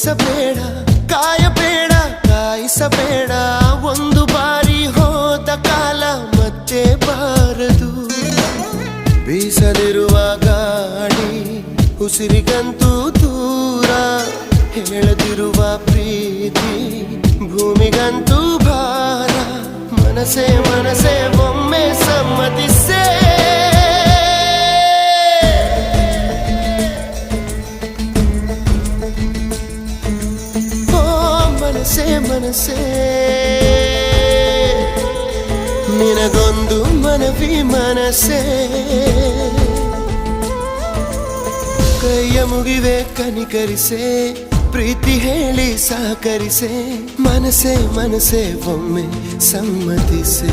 ಬಯಸಬೇಡ ಕಾಯಬೇಡ ಕಾಯಿಸಬೇಡ ಒಂದು ಬಾರಿ ಹೋದ ಕಾಲ ಮತ್ತೆ ಬಾರದು ಬೀಸಲಿರುವ ಗಾಳಿ ಉಸಿರಿಗಂತೂ ದೂರ ಹೇಳದಿರುವ ಪ್ರೀತಿ ಭೂಮಿಗಂತೂ ಭಾರ ಮನಸೇ ಮನಸೇ ಒಮ್ಮೆ ಸಮ್ಮತಿಸೇ ಮನಸೇ ಮನಸೇ ನಿನಗೊಂದು ಮನವಿ ಮನಸೇ ಕೈಯ ಮುಗಿವೆ ಕನಿಕರಿಸೆ ಪ್ರೀತಿ ಹೇಳಿ ಸಹಕರಿಸೆ ಮನಸೇ ಮನಸೇ ಒಮ್ಮೆ ಸಮ್ಮತಿಸೆ